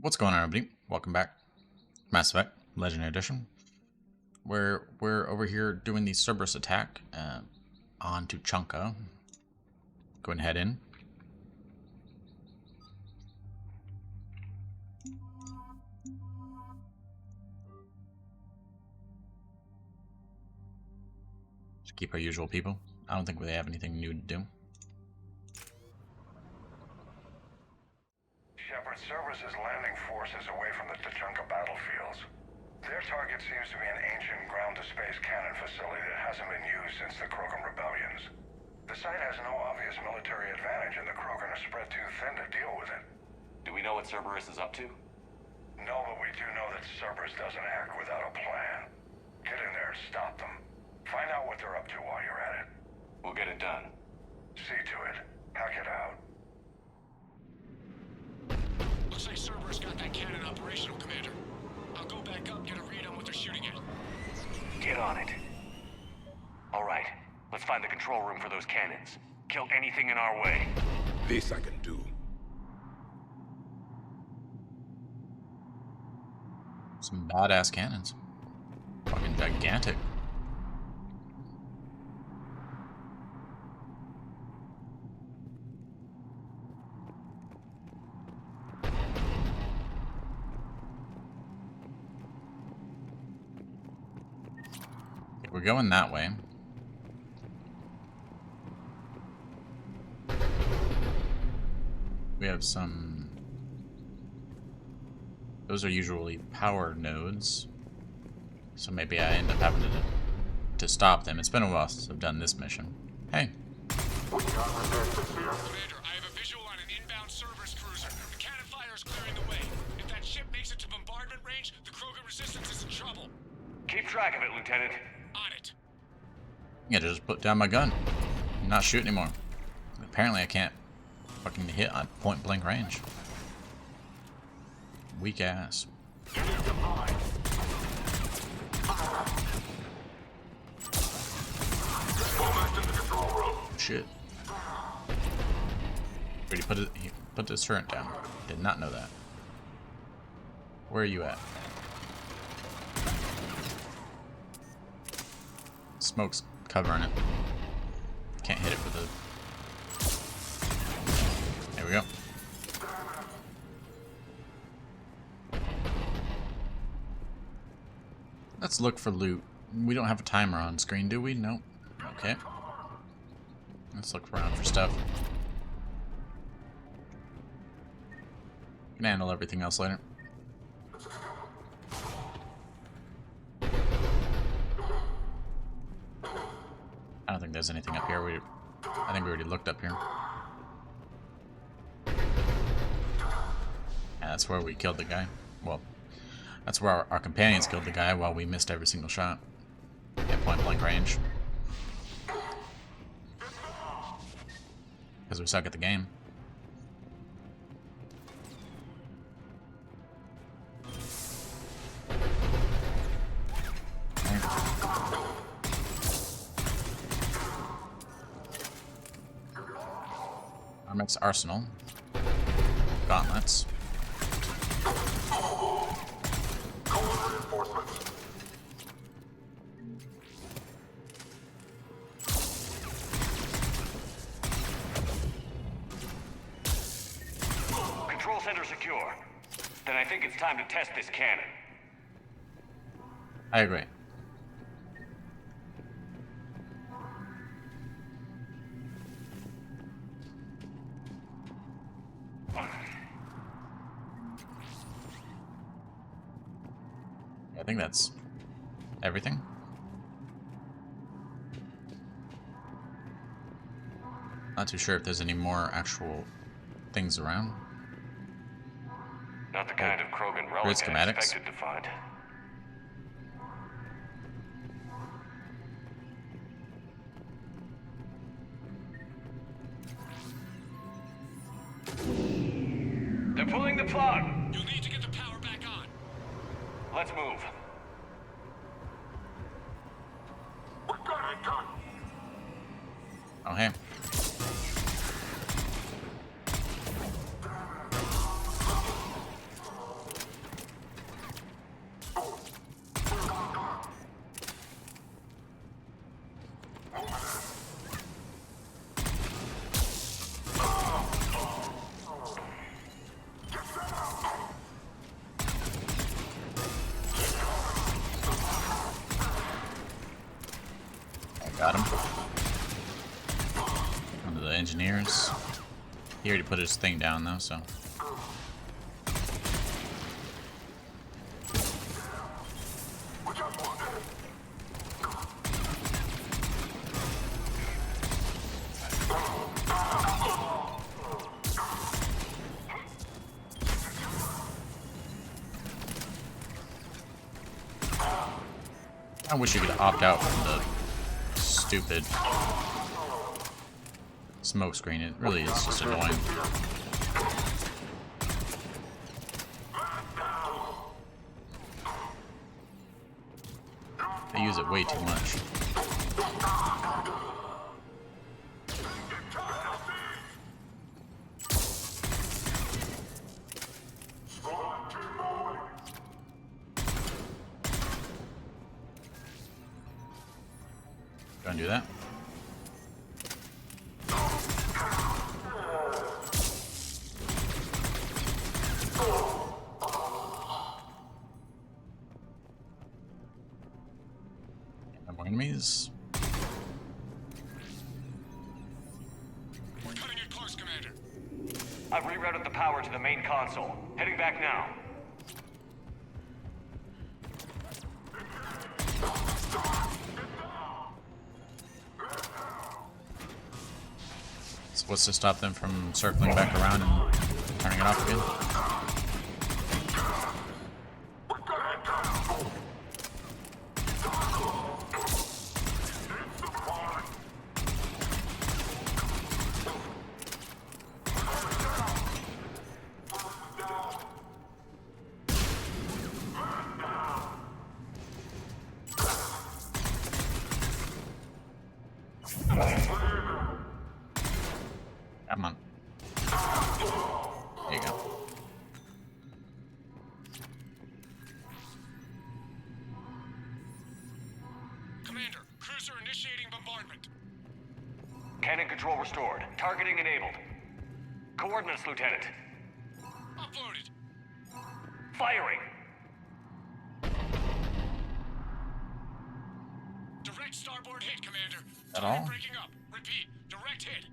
What's going on, everybody? Welcome back. Mass Effect Legendary Edition. We're over here doing the Cerberus attack on Tuchanka. Go ahead and head in. Just keep our usual people. I don't think they have anything new to do. Shepard, Cerberus' landing force is away from the Tuchanka battlefields. Their target seems to be an ancient ground-to-space cannon facility that hasn't been used since the Krogan rebellions. The site has no obvious military advantage, and the Krogan are spread too thin to deal with it. Do we know what Cerberus is up to? No, but we do know that Cerberus doesn't act without a plan. Get in there and stop them. Find out what they're up to while you're at it. We'll get it done. See to it. Hack it out. Looks like Cerberus got that cannon operational, Commander. I'll go back up, get a read on what they're shooting at. Get on it. All right, let's find the control room for those cannons. Kill anything in our way. This I can do. Some badass cannons. Fucking gigantic. We're going that way. We have some... Those are usually power nodes. So maybe I end up having to stop them. It's been a while since I've done this mission. Hey. Commander, I have a visual on an inbound Cerberus cruiser. The cannon fire is clearing the way. If that ship makes it to bombardment range, the Krogan resistance is in trouble. Keep track of it, Lieutenant. On it. Yeah, just put down my gun. Not shoot anymore. Apparently I can't fucking hit on point blank range. Weak ass. Shit. He put this turret down. Did not know that. Where are you at? Smoke's covering it. Can't hit it with a... There we go. Let's look for loot. We don't have a timer on screen, do we? Nope. Okay. Let's look around for stuff. Can handle everything else later. I don't think there's anything up here. I think we already looked up here. Yeah, that's where we killed the guy. Well, that's where our companions killed the guy while we missed every single shot. At point blank range. Because we suck at the game. Armex Arsenal. Gauntlets. Control center secure. Then I think it's time to test this cannon. I agree. I think that's everything. Not too sure if there's any more actual things around. Not the kind of Krogan relic I schematics. expected to find. They're pulling the plug. You'll need to get the power back on. Let's move. Oh, hey. engineers. He already put his thing down though, so. I wish you could opt out from the stupid smoke screen. It really is just annoying. They use it way too much. Gonna do that. More enemies. We're cutting it close, Commander. I've rerouted the power to the main console. Heading back now. So what's to stop them from circling back around and turning it off again? Come on. There you go. Commander, cruiser initiating bombardment. Cannon control restored. Targeting enabled. Coordinates, Lieutenant. Uploaded. Firing. Direct starboard hit, Commander. At Target all? breaking up. Repeat, direct hit.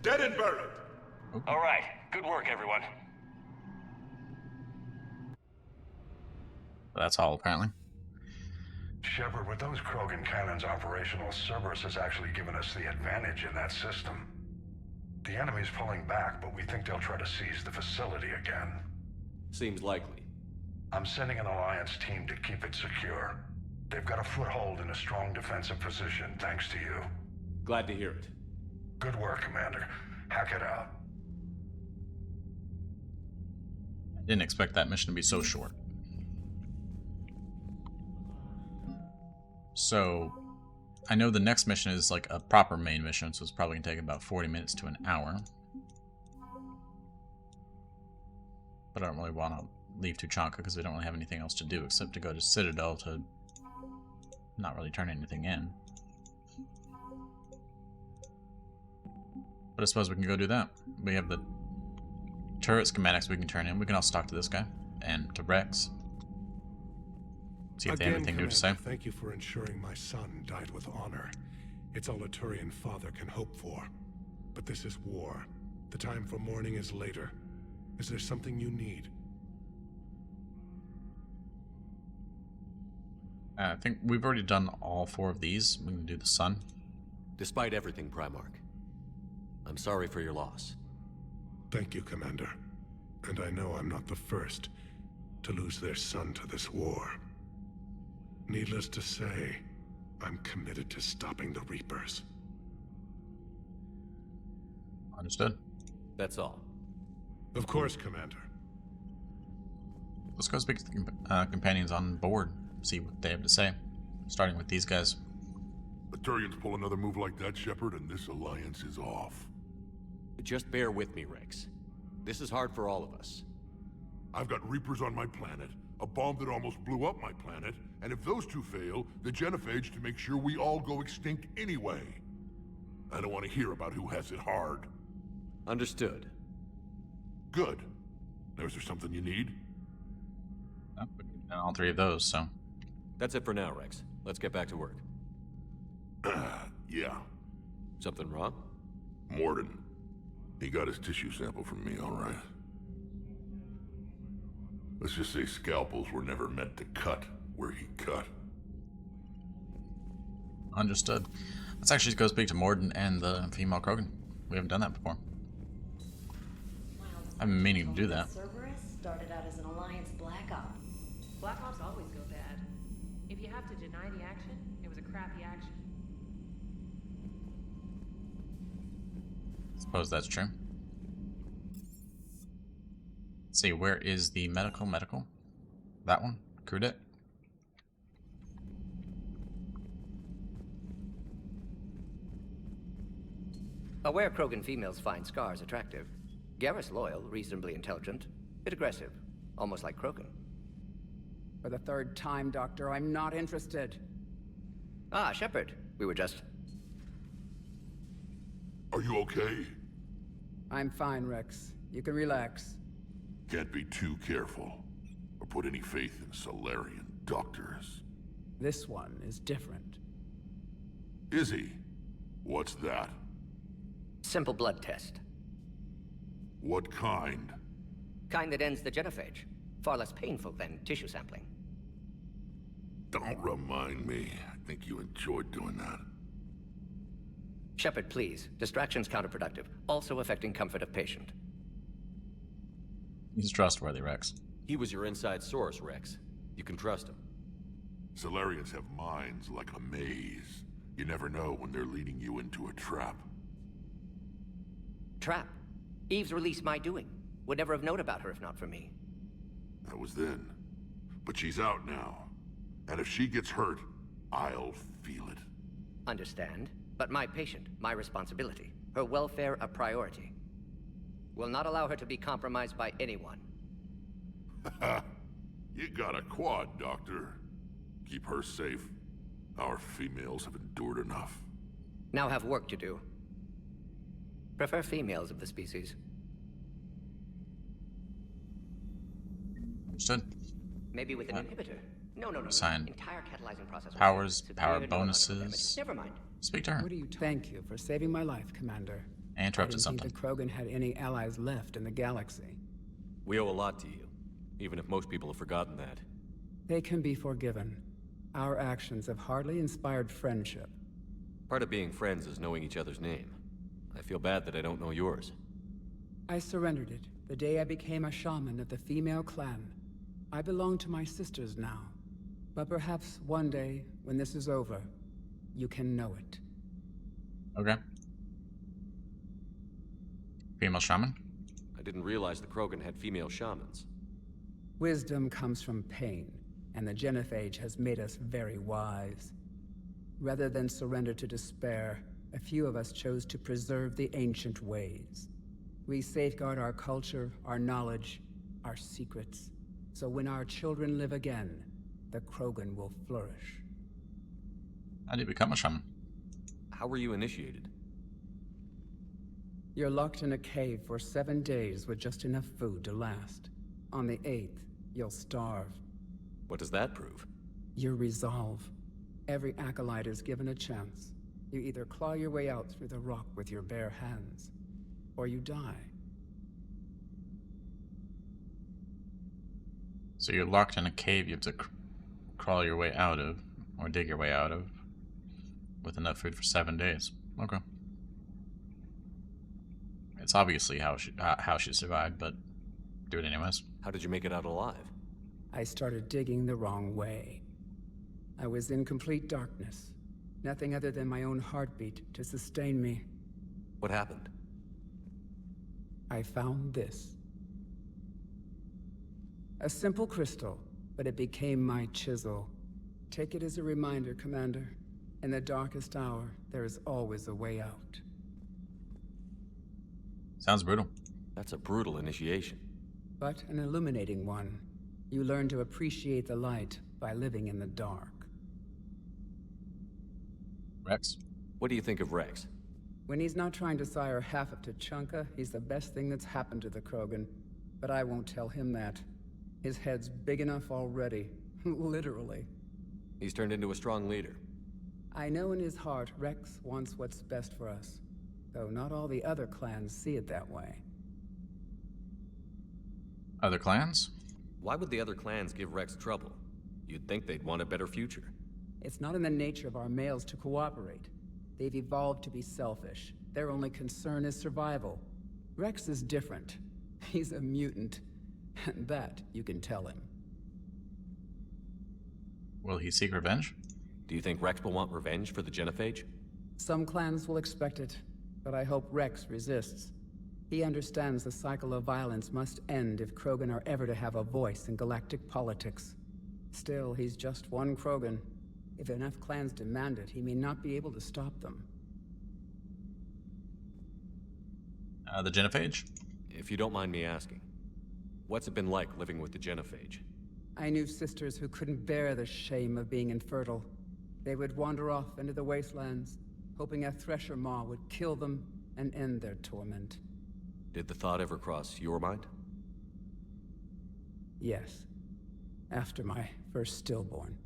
Dead and buried. All right. Good work, everyone. That's all, apparently. Shepard, with those Krogan cannons operational, Cerberus has actually given us the advantage in that system. The enemy's pulling back, but we think they'll try to seize the facility again. Seems likely. I'm sending an Alliance team to keep it secure. They've got a foothold in a strong defensive position, thanks to you. Glad to hear it. Good work, Commander. Hack it out. I didn't expect that mission to be so short. So, I know the next mission is like a proper main mission, so it's probably going to take about 40 minutes to an hour. But I don't really want to leave Tuchanka because we don't really have anything else to do except to go to Citadel to not really turn anything in. But I suppose we can go do that. We have the turret schematics we can turn in. We can also talk to this guy and to Rex. See if they have anything new to say. Thank you for ensuring my son died with honor. It's all a Turian father can hope for. But this is war. The time for mourning is later. Is there something you need? I think we've already done all 4 of these. We can do the sun. Despite everything, Primarch, I'm sorry for your loss. Thank you, Commander. And I know I'm not the first to lose their son to this war. Needless to say, I'm committed to stopping the Reapers. Understood. That's all. Of course, Commander. Let's go speak to the companions on board. See what they have to say. Starting with these guys. The Turians pull another move like that, Shepard, and this alliance is off. Just bear with me, Rex. This is hard for all of us. I've got Reapers on my planet, a bomb that almost blew up my planet, and if those two fail, the Genophage to make sure we all go extinct anyway. I don't want to hear about who has it hard. Understood. Good. Now, is there something you need? Oh, we've done all 3 of those, so. That's it for now, Rex. Let's get back to work. Yeah. Something wrong? Mordin. He got his tissue sample from me, all right. Let's just say scalpels were never meant to cut where he cut. Understood. Let's actually go speak to Mordin and the female Krogan. We haven't done that before. I've been meaning to do that. Cerberus started out as an Alliance Black Op. Black Ops always go bad. If you have to deny the action, it was a crappy action. Suppose that's true. Let's see, where is the medical? That one? Crudette? Aware Krogan females find scars attractive. Garrus loyal, reasonably intelligent, bit aggressive, almost like Krogan. For the third time, Doctor, I'm not interested. Ah, Shepard. We were just... Are you okay? I'm fine, Rex. You can relax. Can't be too careful, or put any faith in Salarian doctors. This one is different. Is he? What's that? Simple blood test. What kind? Kind that ends the genophage. Far less painful than tissue sampling. Don't remind me. I think you enjoyed doing that. Shepard, please. Distraction's counterproductive, also affecting comfort of patient. He's trustworthy, Rex. He was your inside source, Rex. You can trust him. Salarians have minds like a maze. You never know when they're leading you into a trap. Trap? Eve's release my doing. Would never have known about her if not for me. That was then. But she's out now. And if she gets hurt, I'll feel it. Understand. But my patient, my responsibility. Her welfare a priority. Will not allow her to be compromised by anyone. You got a quad, Doctor. Keep her safe. Our females have endured enough. Now have work to do. Prefer females of the species. Understood. Maybe with an inhibitor. No. Sign. Entire catalyzing process. Powers, Severe power neurological bonuses. damage. Never mind. Speak to her. What do you thank you for saving my life, Commander? I interrupted I didn't something. think the Krogan had any allies left in the galaxy. We owe a lot to you, even if most people have forgotten that. They can be forgiven. Our actions have hardly inspired friendship. Part of being friends is knowing each other's name. I feel bad that I don't know yours. I surrendered it the day I became a shaman of the female clan. I belong to my sisters now. But perhaps one day, when this is over, you can know it. Okay. Female shaman? I didn't realize the Krogan had female shamans. Wisdom comes from pain, and the genophage has made us very wise. Rather than surrender to despair, a few of us chose to preserve the ancient ways. We safeguard our culture, our knowledge, our secrets. So when our children live again, the Krogan will flourish. How do you become a shaman? How were you initiated? You're locked in a cave for 7 days with just enough food to last. On the 8th, you'll starve. What does that prove? Your resolve. Every acolyte is given a chance. You either claw your way out through the rock with your bare hands, or you die. So you're locked in a cave you have to crawl your way out of, or dig your way out of, with enough food for 7 days. Okay. It's obviously how she survived, but do it anyways. How did you make it out alive? I started digging the wrong way. I was in complete darkness. Nothing other than my own heartbeat to sustain me. What happened? I found this. A simple crystal, but it became my chisel. Take it as a reminder, Commander. In the darkest hour, there is always a way out. Sounds brutal. That's a brutal initiation. But an illuminating one. You learn to appreciate the light by living in the dark. Rex? What do you think of Rex? When he's not trying to sire half of Tuchanka, he's the best thing that's happened to the Krogan. But I won't tell him that. His head's big enough already. Literally. He's turned into a strong leader. I know in his heart Rex wants what's best for us. though not all the other clans see it that way. Other clans? Why would the other clans give Rex trouble? You'd think they'd want a better future. It's not in the nature of our males to cooperate. They've evolved to be selfish. Their only concern is survival. Rex is different. He's a mutant. And that you can tell him. Will he seek revenge? Do you think Rex will want revenge for the Genophage? Some clans will expect it, but I hope Rex resists. He understands the cycle of violence must end if Krogan are ever to have a voice in galactic politics. Still, he's just one Krogan. If enough clans demand it, he may not be able to stop them. The Genophage? If you don't mind me asking, what's it been like living with the Genophage? I knew sisters who couldn't bear the shame of being infertile. They would wander off into the wastelands, hoping a Thresher Maw would kill them and end their torment. Did the thought ever cross your mind? Yes. After my first stillborn.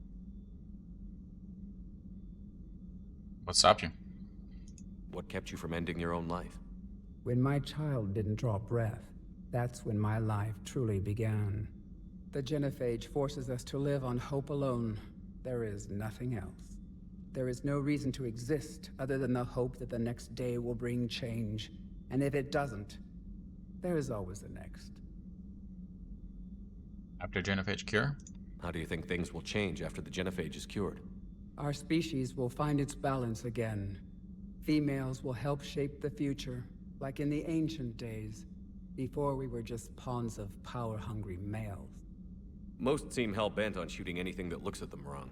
What stopped you? What kept you from ending your own life? When my child didn't draw breath, that's when my life truly began. The Genophage forces us to live on hope alone. There is nothing else. There is no reason to exist other than the hope that the next day will bring change. And if it doesn't, there is always the next. After Genophage cure? How do you think things will change after the Genophage is cured? Our species will find its balance again. Females will help shape the future, like in the ancient days, before we were just pawns of power-hungry males. Most seem hell-bent on shooting anything that looks at them wrong.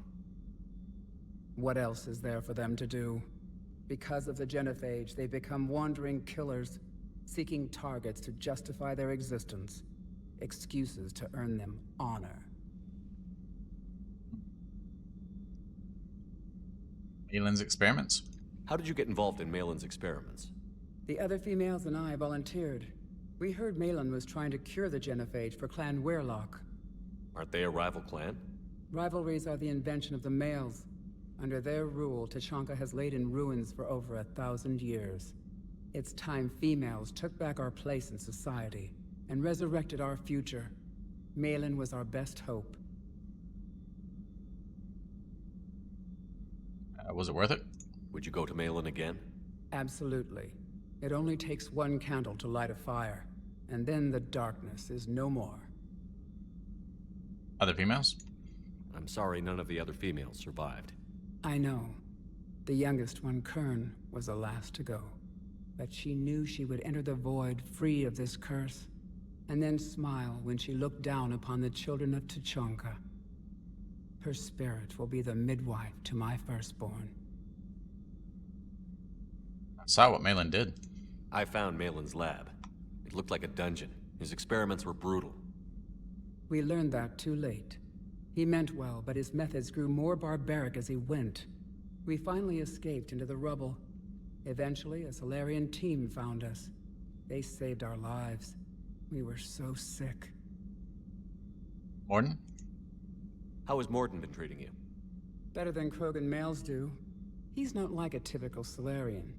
What else is there for them to do? Because of the Genophage, they become wandering killers, seeking targets to justify their existence, excuses to earn them honor. Malin's experiments? How did you get involved in Malin's experiments? The other females and I volunteered. We heard Malin was trying to cure the Genophage for Clan Weirlock. Aren't they a rival clan? Rivalries are the invention of the males. Under their rule, Tuchanka has laid in ruins for over 1,000 years. It's time females took back our place in society and resurrected our future. Malin was our best hope. Was it worth it? Would you go to Malin again? Absolutely. It only takes one candle to light a fire, and then the darkness is no more. Other females? I'm sorry none of the other females survived. I know. The youngest one, Kern, was the last to go. But she knew she would enter the void free of this curse, and then smile when she looked down upon the children of Tuchanka. Her spirit will be the midwife to my firstborn. I saw what Malin did. I found Malin's lab. It looked like a dungeon. His experiments were brutal. We learned that too late. He meant well, but his methods grew more barbaric as he went. We finally escaped into the rubble. Eventually, a Solarian team found us. They saved our lives. We were so sick. Mordin? How has Mordin been treating you? Better than Krogan males do. He's not like a typical Solarian.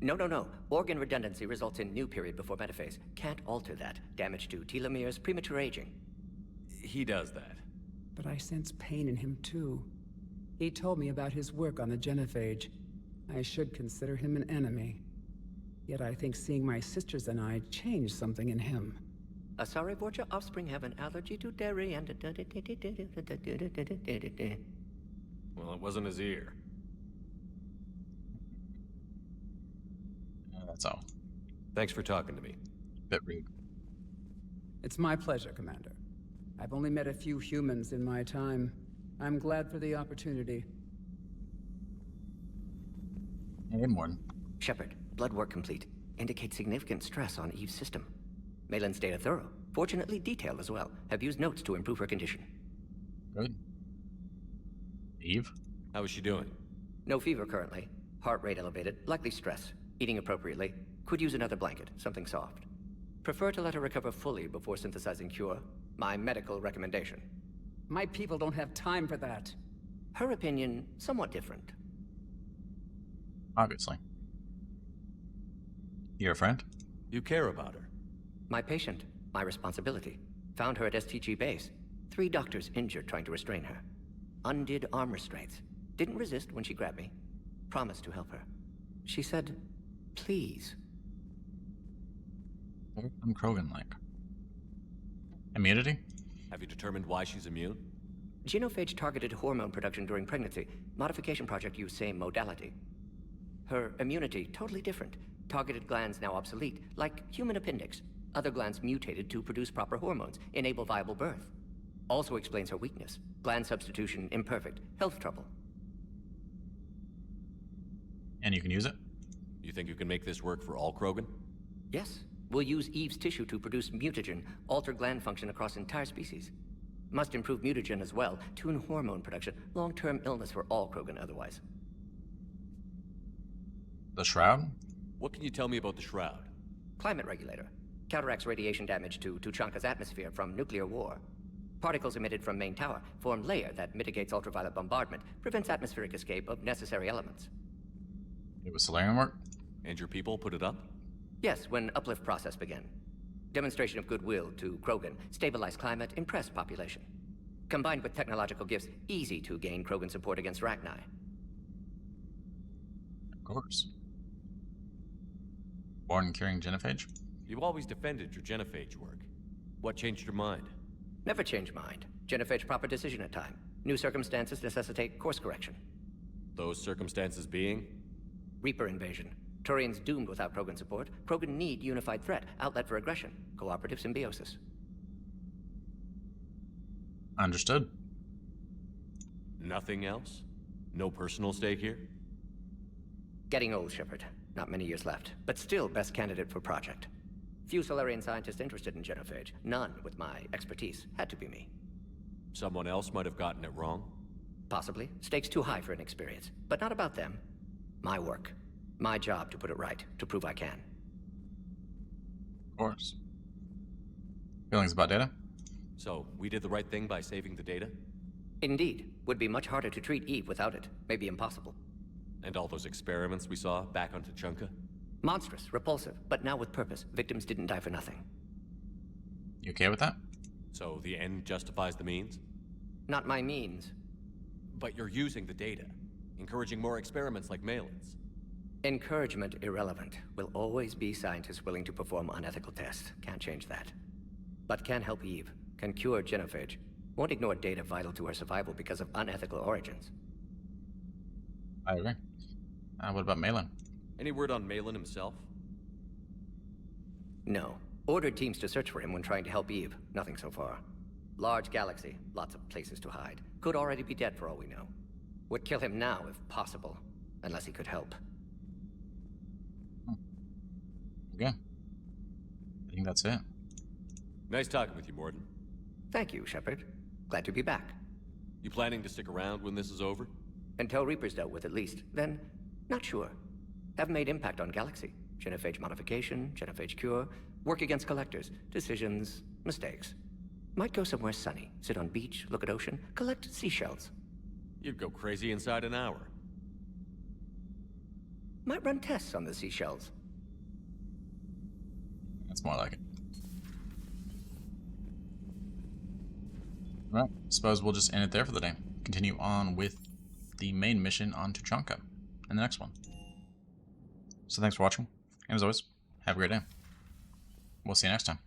No. Organ redundancy results in new period before metaphase. Can't alter that. Damage to telomeres, premature aging. He does that. But I sense pain in him too. He told me about his work on the Genophage. I should consider him an enemy. Yet I think seeing my sisters and I changed something in him. Asari Vorcha offspring have an allergy to dairy and... Well, it wasn't his ear. That's all. Thanks for talking to me. Bit rude. It's my pleasure, Commander. I've only met a few humans in my time. I'm glad for the opportunity. Hey, Mordin. Shepard, blood work complete. Indicates significant stress on Eve's system. Malin's data thorough. Fortunately detailed as well. Have used notes to improve her condition. Good. Eve? How is she doing? No fever currently. Heart rate elevated. Likely stress. Eating appropriately. Could use another blanket. Something soft. Prefer to let her recover fully before synthesizing cure. My medical recommendation. My people don't have time for that. Her opinion, somewhat different. Obviously. You're a friend? You care about her. My patient. My responsibility. Found her at STG base. 3 doctors injured trying to restrain her. Undid arm restraints. Didn't resist when she grabbed me. Promised to help her. She said, please. I'm Krogan-like. Immunity? Have you determined why she's immune? Genophage targeted hormone production during pregnancy. Modification project used same modality. Her immunity, totally different. Targeted glands now obsolete, like human appendix. Other glands mutated to produce proper hormones, enable viable birth. Also explains her weakness. Gland substitution imperfect. Health trouble. And you can use it? You think you can make this work for all Krogan? Yes. We'll use Eve's tissue to produce mutagen, alter gland function across entire species. Must improve mutagen as well, tune hormone production, long-term illness for all Krogan otherwise. The Shroud? What can you tell me about the Shroud? Climate regulator. Counteracts radiation damage to Tuchanka's atmosphere from nuclear war. Particles emitted from main tower form layer that mitigates ultraviolet bombardment, prevents atmospheric escape of necessary elements. It was Solarian work? And your people put it up? Yes, when uplift process began. Demonstration of goodwill to Krogan, stabilize climate, impress population. Combined with technological gifts, easy to gain Krogan support against Rachni. Of course. Born curing genophage? You've always defended your genophage work. What changed your mind? Never change mind. Genophage proper decision at time. New circumstances necessitate course correction. Those circumstances being? Reaper invasion. Turians doomed without Krogan support. Krogan need unified threat, outlet for aggression, cooperative symbiosis. Understood. Nothing else? No personal stake here? Getting old, Shepard. Not many years left, but still best candidate for project. Few Solarian scientists interested in genophage. None with my expertise. Had to be me. Someone else might have gotten it wrong? Possibly. Stakes too high for inexperience. But not about them. My work. My job to put it right, to prove I can. Of course. Feelings about data? So, we did the right thing by saving the data? Indeed. Would be much harder to treat Eve without it. Maybe impossible. And all those experiments we saw back on Tuchanka? Monstrous, repulsive, but now with purpose. Victims didn't die for nothing. You okay with that? So, the end justifies the means? Not my means. But you're using the data, encouraging more experiments like Malin's. Encouragement irrelevant. Will always be scientists willing to perform unethical tests. Can't change that. But can help Eve. Can cure genophage. Won't ignore data vital to her survival because of unethical origins. I agree. What about Malin? Any word on Malin himself? No. Ordered teams to search for him when trying to help Eve. Nothing so far. Large galaxy. Lots of places to hide. Could already be dead for all we know. Would kill him now if possible. Unless he could help. Okay. I think that's it. Nice talking with you, Mordin. Thank you, Shepard. Glad to be back. You planning to stick around when this is over? Until Reaper's dealt with, at least. Then, not sure. Have made impact on Galaxy. Genophage modification, genophage cure, work against collectors, decisions, mistakes. Might go somewhere sunny, sit on beach, look at ocean, collect seashells. You'd go crazy inside an hour. Might run tests on the seashells. That's more like it. Alright, suppose we'll just end it there for the day. Continue on with the main mission on Tuchanka in the next one. So thanks for watching, and as always, have a great day. We'll see you next time.